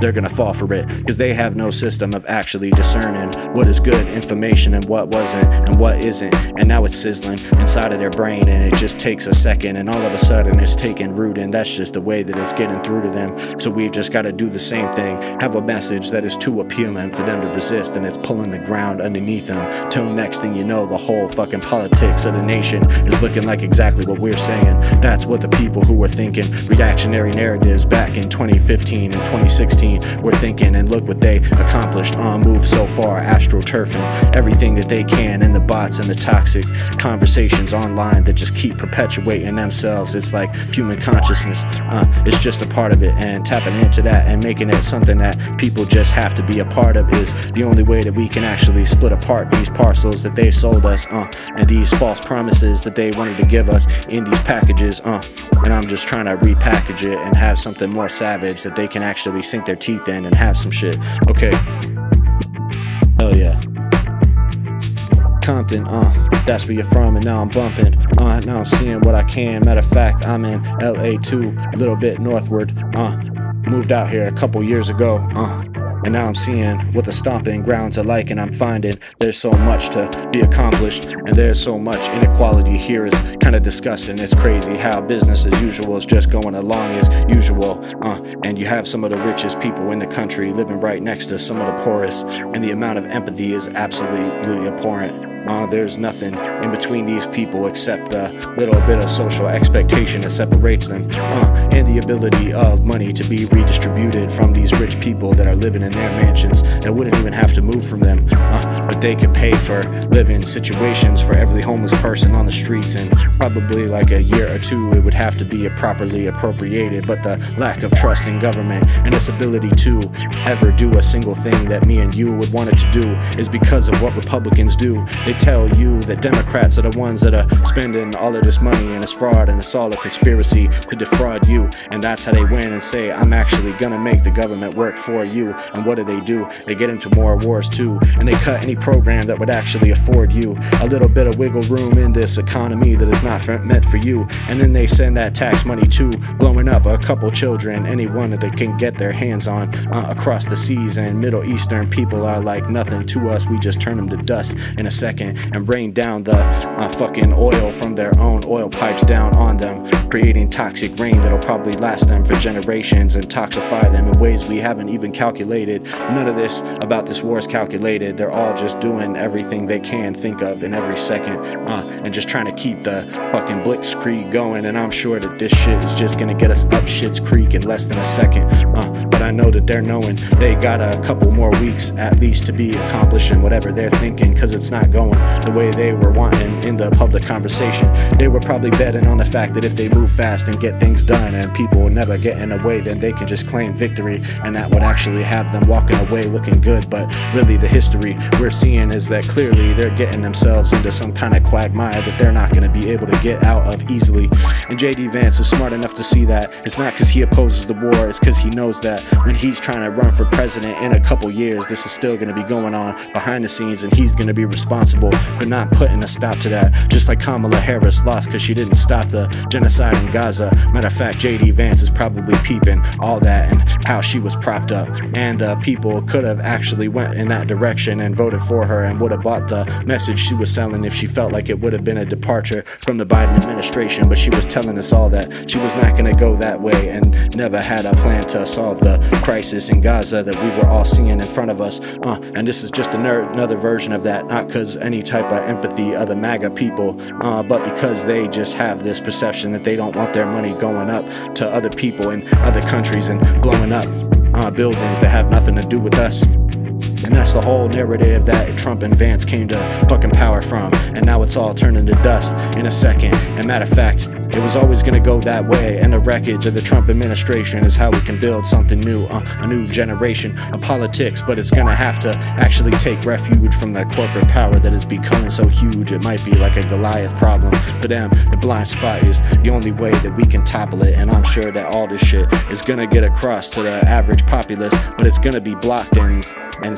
Speaker 1: They're going to fall for it, because they have no system of actually discerning what is good information and what wasn't and what isn't. And now it's sizzling inside of their brain, and it just takes a second, and all of a sudden it's taking root, and that's just the way that it's getting through to them. So we've just got to do the same thing, have a message that is too appealing for them to resist, and it's pulling the ground underneath them, till next thing you know, the whole fucking politics of the nation is looking like exactly what we're saying. That's what the people who were thinking reactionary narratives back in 2015 and 2016 were thinking, and look what they accomplished. Moved so far, astroturfing everything that they can, and the bots and the toxic conversations online that just keep perpetuating themselves. It's like human consciousness. It's just a part of it, and tapping into that and making it something that people just have to be a part of is the only way that we can actually split apart these parcels that they sold us, and these false promises that they wanted to give us in these packages. And I'm just trying to repackage it and have something more savage that they can actually sink their teeth in and have some shit. Okay. Hell yeah. Compton, that's where you're from, and now I'm bumping. Now I'm seeing what I can. Matter of fact, I'm in LA too, a little bit northward. Moved out here a couple years ago. And now I'm seeing what the stomping grounds are like, and I'm finding there's so much to be accomplished, and there's so much inequality here. It's kind of disgusting. It's crazy how business as usual is just going along as usual. And you have some of the richest people in the country living right next to some of the poorest, and the amount of empathy is absolutely abhorrent. There's nothing in between these people except the little bit of social expectation that separates them, and the ability of money to be redistributed from these rich people that are living in their mansions that wouldn't even have to move from them, but they could pay for living situations for every homeless person on the streets. And probably like a year or two it would have to be properly appropriated. But the lack of trust in government and its ability to ever do a single thing that me and you would want it to do is because of what Republicans do. They tell you that Democrats are the ones that are spending all of this money, and it's fraud, and it's all a conspiracy to defraud you. And that's how they win and say, I'm actually gonna make the government work for you. And what do? They get into more wars too, and they cut any program that would actually afford you a little bit of wiggle room in this economy that is not meant for you. And then they send that tax money to blowing up a couple children, anyone that they can get their hands on, across the seas. And Middle Eastern people are like nothing to us. We just turn them to dust in a second and rain down the fucking oil from their own oil pipes down on them, creating toxic rain that'll probably last them for generations and toxify them in ways we haven't even calculated. None of this about this war is calculated. They're all just doing everything they can think of in every second, and just trying to keep the fucking blitzkrieg going. And I'm sure that this shit is just gonna get us up shit's creek in less than a second, but I know that they're knowing they got a couple more weeks at least to be accomplishing whatever they're thinking, cause it's not going the way they were wanting in the public conversation. They were probably betting on the fact that if they move fast and get things done and people will never get in the way, then they can just claim victory, and that would actually have them walking away looking good. But really the history we're seeing is that clearly they're getting themselves into some kind of quagmire that they're not going to be able to get out of easily. And JD Vance is smart enough to see that. It's not because he opposes the war, it's because he knows that when he's trying to run for president in a couple years, this is still going to be going on behind the scenes, and he's going to be responsible for not putting a stop to that. Just like Kamala Harris lost because she didn't stop the genocide in Gaza. Matter of fact, JD Vance is probably peeping all that and how she was propped up, and people could have actually went in that direction and voted for her and would have bought the message she was selling if she felt like it would have been a departure from the Biden administration. But she was telling us all that she was not going to go that way, and never had a plan to solve the crisis in Gaza that we were all seeing in front of us. And this is just another version of that, not because any type of empathy of the MAGA people, but because they just have this perception that they don't want their money going up to other people in other countries and blowing up buildings that have nothing to do with us. And that's the whole narrative that Trump and Vance came to fucking power from. And now it's all turning to dust in a second. And matter of fact, it was always going to go that way. And the wreckage of the Trump administration is how we can build something new, a new generation of politics. But it's going to have to actually take refuge from that corporate power that is becoming so huge. It might be like a Goliath problem for them. The blind spot is the only way that we can topple it. And I'm sure that all this shit is going to get across to the average populace, but it's going to be blocked and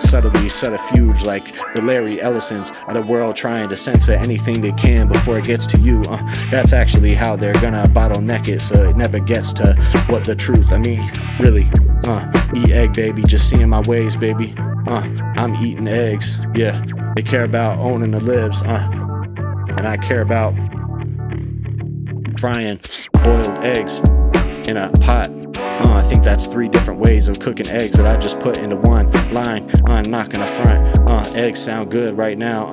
Speaker 1: subtly subterfuge like the Larry Ellisons of the world, trying to censor anything they can before it gets to you. That's actually how they're gonna bottleneck it, so it never gets to what the truth. I mean, really, eat egg, baby, just seeing my ways, baby. I'm eating eggs, yeah. They care about owning the libs, and I care about frying boiled eggs in a pot. I think that's 3 different ways of cooking eggs that I just put into one line. Not gonna front. Eggs sound good right now.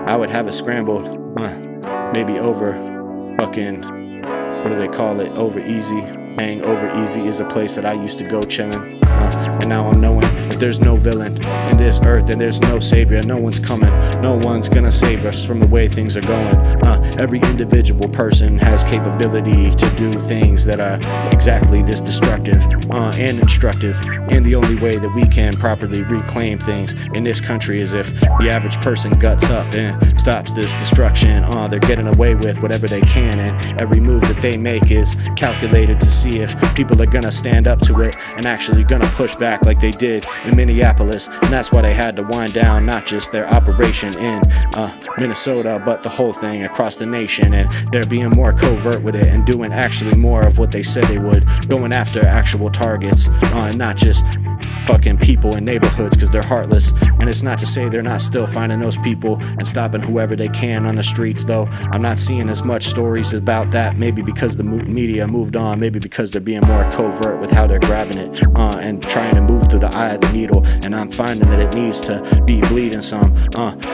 Speaker 1: I would have it scrambled. Maybe over fucking, what do they call it? Over easy. Hang over easy is a place that I used to go chilling. And now I'm knowing that there's no villain in this earth, and there's no savior. No one's coming. No one's gonna save us from the way things are going. Every individual person has capability to do things that are exactly this destructive and instructive. And the only way that we can properly reclaim things in this country is if the average person guts up and stops this destruction. They're getting away with whatever they can, and every move that they make is calculated to see if people are gonna stand up to it and actually gonna push back like they did in Minneapolis. And that's why they had to wind down not just their operation in Minnesota, but the whole thing across the nation. And they're being more covert with it and doing actually more of what they said they would, going after actual targets, not just
Speaker 2: fucking people in neighborhoods because they're heartless. And it's not to say they're not still finding those people and stopping whoever they can on the streets, though. I'm not seeing as much stories about that, maybe because the media moved on, maybe because they're being more covert with how they're grabbing it and trying to move through the eye of the needle. And I'm finding that it needs to be bleeding some.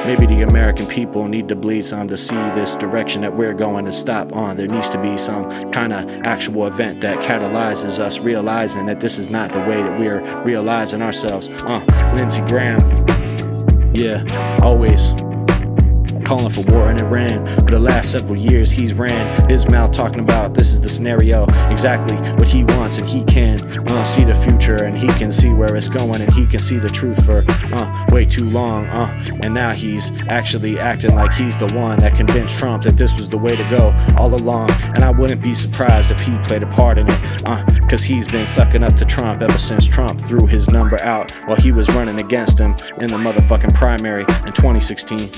Speaker 2: Maybe the American people need to bleed some to see this direction that we're going to stop on. There needs to be some kind of actual event that catalyzes us realizing that this is not the way that we're realizing ourselves. Lindsey Graham, yeah, always calling for war in Iran. For the last several years he's ran his mouth talking about this is the scenario, exactly what he wants, and he can see the future, and he can see where it's going, and he can see the truth for way too long, and now he's actually acting like he's the one that convinced Trump that this was the way to go all along. And I wouldn't be surprised if he played a part in it, cause he's been sucking up to Trump ever since Trump threw his number out while he was running against him in the motherfucking primary in 2016.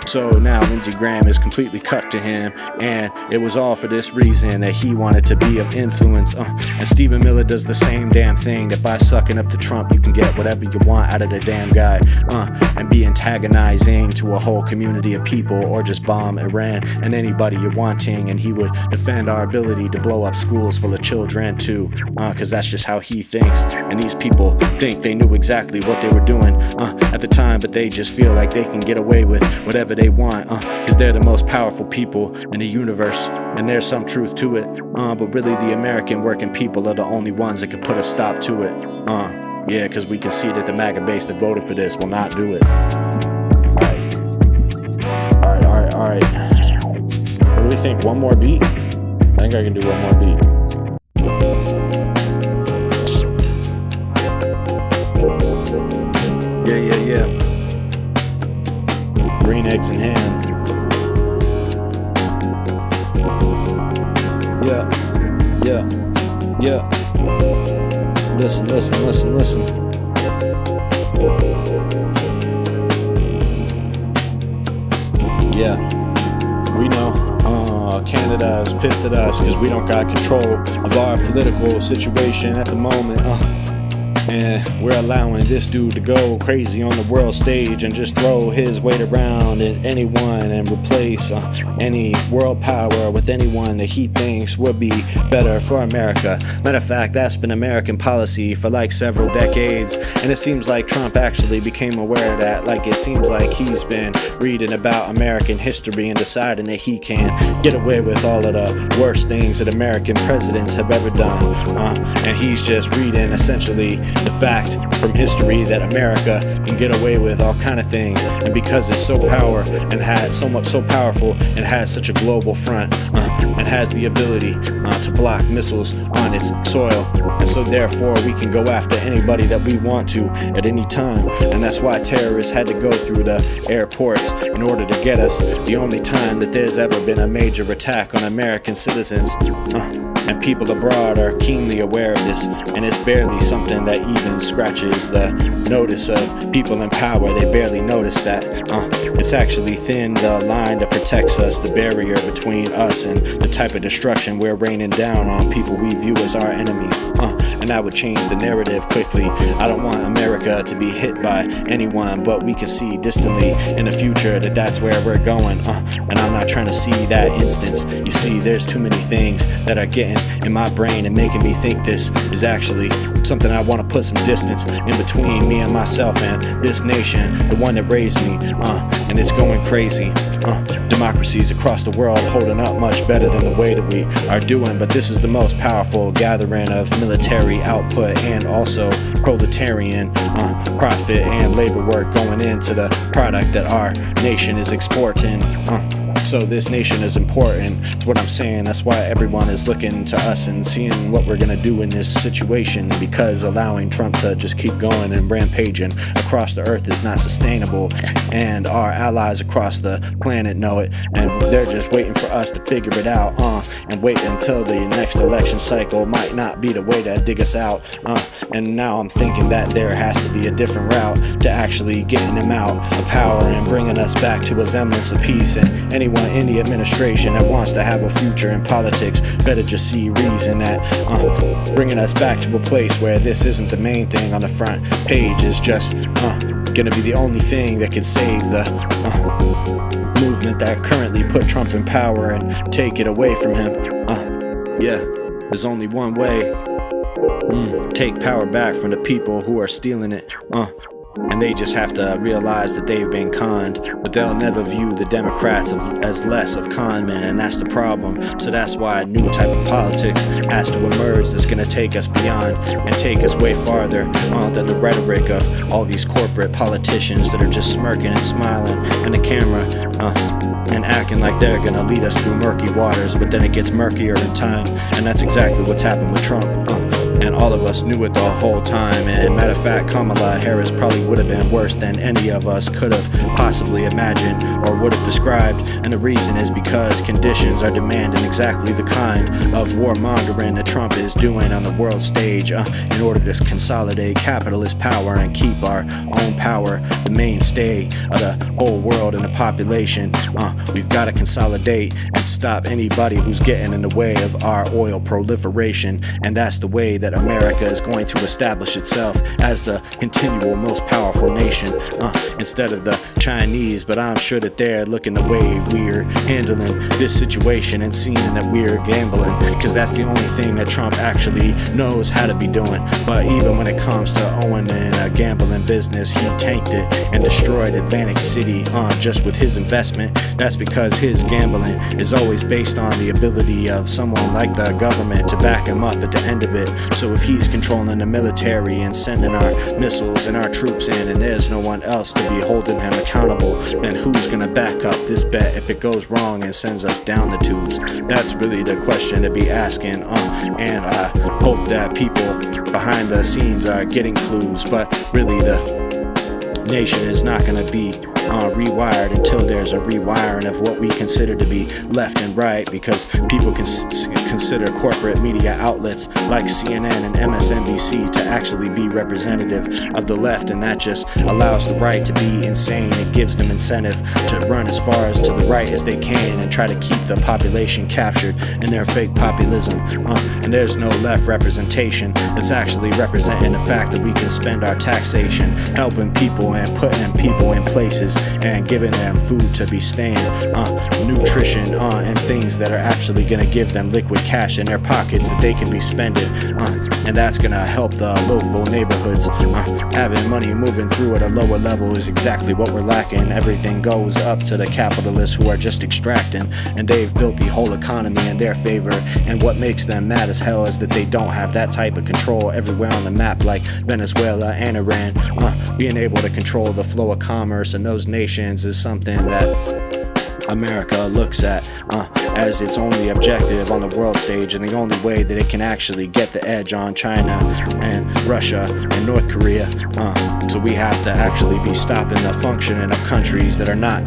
Speaker 2: So now Lindsey Graham is completely cucked to him, and it was all for this reason, that he wanted to be of influence. And Stephen Miller does the same damn thing, that by sucking up to Trump you can get whatever you want out of the damn guy, and be antagonizing to a whole community of people, or just bomb Iran and anybody you're wanting. And he would defend our ability to blow up schools full of children too, cause that's just how he thinks. And these people think they knew exactly what they were doing at the time, but they just feel like they can get away with whatever they want, cause they're the most powerful people in the universe. And there's some truth to it, but really the American working people are the only ones that can put a stop to it. Yeah, cause we can see that the MAGA base that voted for this will not do it. Alright. What do we think? One more beat? I think I can do one more beat. Yeah. Green eggs and ham. Yeah. Listen. Yeah, we know Canada's pissed at us because we don't got control of our political situation at the moment. And we're allowing this dude to go crazy on the world stage and just throw his weight around at anyone and replace any world power with anyone that he thinks would be better for America. Matter of fact, that's been American policy for like several decades, and it seems like Trump actually became aware of that. Like, it seems like he's been reading about American history and deciding that he can get away with all of the worst things that American presidents have ever done, and he's just reading essentially the fact from history that America can get away with all kind of things. And because it's so powerful and has such a global front, and has the ability to block missiles on its soil, and so therefore we can go after anybody that we want to at any time. And that's why terrorists had to go through the airports in order to get us. The only time that there's ever been a major attack on American citizens, and people abroad are keenly aware of this, and it's barely something that even scratches the notice of people in power. They barely notice that. It's actually thinned the line that protects us, the barrier between us and the type of destruction we're raining down on people we view as our enemies. And that would change the narrative quickly. I don't want America to be hit by anyone, but we can see distantly in the future that that's where we're going. And I'm not trying to see that instance. You see, there's too many things that are getting in my brain and making me think this is actually something I want to put some distance in between me and myself and this nation, the one that raised me. And it's going crazy. Democracies across the world holding up much better than the way that we are doing, but this is the most powerful gathering of military output and also proletarian profit and labor work going into the product that our nation is exporting. So this nation is important. That's what I'm saying. That's why everyone is looking to us and seeing what we're gonna do in this situation, because allowing Trump to just keep going and rampaging across the earth is not sustainable, and our allies across the planet know it, and they're just waiting for us to figure it out, and wait until the next election cycle might not be the way to dig us out, and now I'm thinking that there has to be a different route to actually getting them out of power and bringing us back to a semblance of peace. And anyone any administration that wants to have a future in politics better just see reason that bringing us back to a place where this isn't the main thing on the front page is just gonna be the only thing that could save the movement that currently put Trump in power and take it away from him. Yeah, there's only one way. Take power back from the people who are stealing it. And they just have to realize that they've been conned, but they'll never view the Democrats as less of con men, and that's the problem. So that's why a new type of politics has to emerge that's gonna take us beyond and take us way farther than the rhetoric of all these corporate politicians that are just smirking and smiling in the camera and acting like they're gonna lead us through murky waters, but then it gets murkier in time, and that's exactly what's happened with Trump. And all of us knew it the whole time. And matter of fact, Kamala Harris probably would have been worse than any of us could have possibly imagined or would have described. And the reason is because conditions are demanding exactly the kind of warmongering that Trump is doing on the world stage in order to consolidate capitalist power and keep our own power the mainstay of the whole world and the population. We've got to consolidate and stop anybody who's getting in the way of our oil proliferation. And that's the way that America is going to establish itself as the continual most powerful nation instead of the Chinese. But I'm sure that they're looking the way we're handling this situation and seeing that we're gambling, because that's the only thing that Trump actually knows how to be doing. But even when it comes to owning a gambling business, he tanked it and destroyed Atlantic City just with his investment. That's because his gambling is always based on the ability of someone like the government to back him up at the end of it. So if he's controlling the military and sending our missiles and our troops in, and there's no one else to be holding him accountable, then who's gonna back up this bet if it goes wrong and sends us down the tubes? That's really the question to be asking. And I hope that people behind the scenes are getting clues, but really the nation is not gonna be rewired until there's a rewiring of what we consider to be left and right, because people can consider corporate media outlets like CNN and MSNBC to actually be representative of the left, and that just allows the right to be insane. It gives them incentive to run as far as to the right as they can and try to keep the population captured in their fake populism. And there's no left representation that's actually representing the fact that we can spend our taxation helping people and putting people in places and giving them food to be staying, nutrition, and things that are actually gonna give them liquid cash in their pockets that they can be spending, and that's gonna help the local neighborhoods. Having money moving through at a lower level is exactly what we're lacking. Everything goes up to the capitalists who are just extracting, and they've built the whole economy in their favor. And what makes them mad as hell is that they don't have that type of control everywhere on the map like Venezuela and Iran. Being able to control the flow of commerce in those nations is something that America looks at as its only objective on the world stage, and the only way that it can actually get the edge on China and Russia and North Korea. So we have to actually be stopping the functioning of countries that are not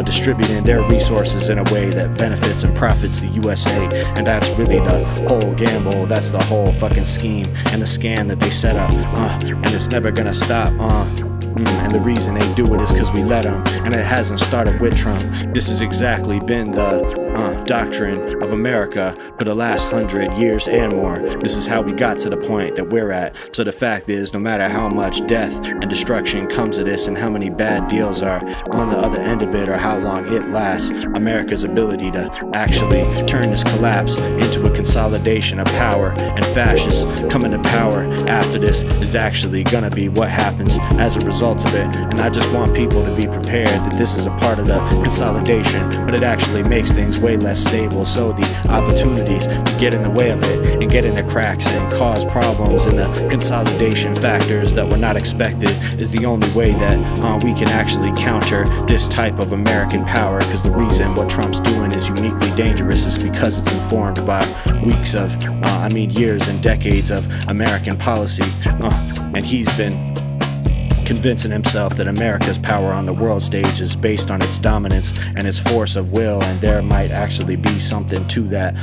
Speaker 2: distributing their resources in a way that benefits and profits the USA. And that's really the whole gamble. That's the whole fucking scheme and the scam that they set up. And it's never gonna stop. And the reason they do it is because we let them, and it hasn't started with Trump. This has exactly been the doctrine of America for the last 100 years and more. This is how we got to the point that we're at. So the fact is, no matter how much death and destruction comes of this and how many bad deals are on the other end of it or how long it lasts, America's ability to actually turn this collapse into a consolidation of power and fascists coming to power after this is actually gonna be what happens as a result of it. And I just want people to be prepared that this is a part of the consolidation, but it actually makes things way less stable. So the opportunities to get in the way of it and get into cracks and cause problems and the consolidation factors that were not expected is the only way that we can actually counter this type of American power. Because the reason what Trump's doing is uniquely dangerous is because it's informed by weeks of, years and decades of American policy. And he's been convincing himself that America's power on the world stage is based on its dominance and its force of will, and there might actually be something to that,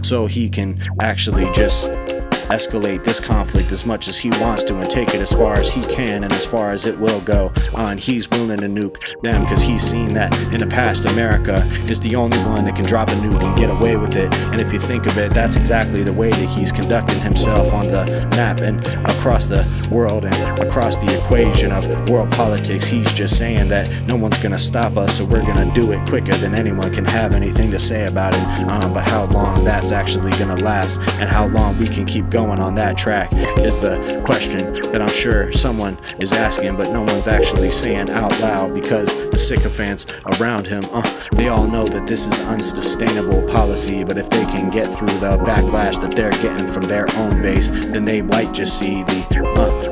Speaker 2: so he can actually just escalate this conflict as much as he wants to and take it as far as he can and as far as it will go. And he's willing to nuke them because he's seen that in the past America is the only one that can drop a nuke and get away with it. And if you think of it, that's exactly the way that he's conducting himself on the map and across the world and across the equation of world politics. He's just saying that no one's gonna stop us, so we're gonna do it quicker than anyone can have anything to say about it. But how long that's actually gonna last and how long we can keep going on that track is the question that I'm sure someone is asking, but no one's actually saying out loud because the sycophants around him, they all know that this is unsustainable policy. But if they can get through the backlash that they're getting from their own base, then they might just see the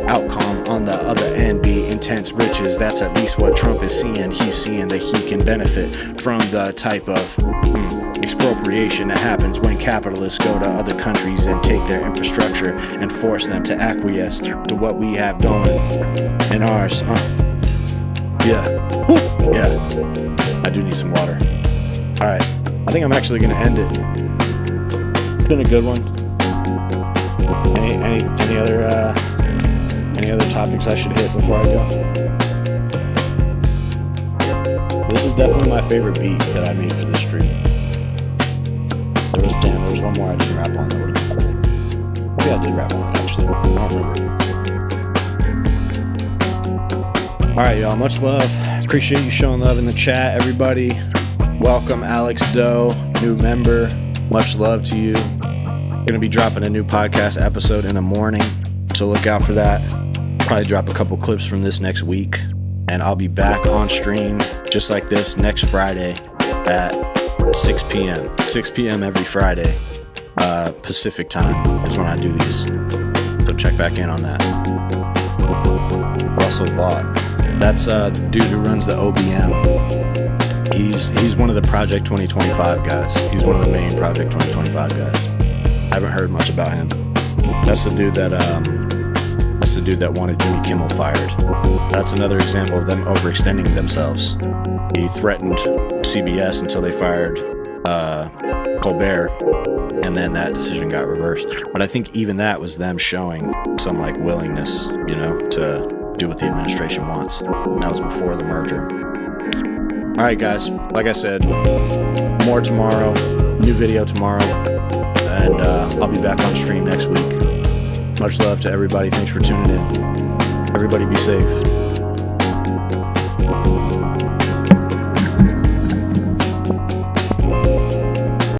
Speaker 2: outcome on the other end be intense riches. That's at least what Trump is seeing. He's seeing that he can benefit from the type of expropriation that happens when capitalists go to other countries and take their infrastructure and force them to acquiesce to what we have going in ours. Yeah, I do need some water. Alright, I think I'm actually gonna end it. It's been a good one. Any other topics I should hit before I go? This is definitely my favorite beat that I made for this stream. There was one more I didn't rap on. Yeah, I did rap on it, actually. I don't remember. Alright, y'all, much love. Appreciate you showing love in the chat, everybody. Welcome, Alex Doe, new member. Much love to you. Gonna be dropping a new podcast episode in the morning, so look out for that. Probably drop a couple clips from this next week, and I'll be back on stream just like this next Friday at 6 p.m. 6 p.m. every Friday, Pacific time is when I do these. So check back in on that. Russell Vaught. That's the dude who runs the OBM. He's one of the Project 2025 guys. He's one of the main Project 2025 guys. I haven't heard much about him. That's the dude that wanted Jimmy Kimmel fired. That's another example of them overextending themselves. He threatened CBS until they fired Colbert, and then that decision got reversed. But I think even that was them showing some willingness, to do what the administration wants. That was before the merger. All right, guys. Like I said, more tomorrow. New video tomorrow, and I'll be back on stream next week. Much love to everybody. Thanks for tuning in. Everybody be safe.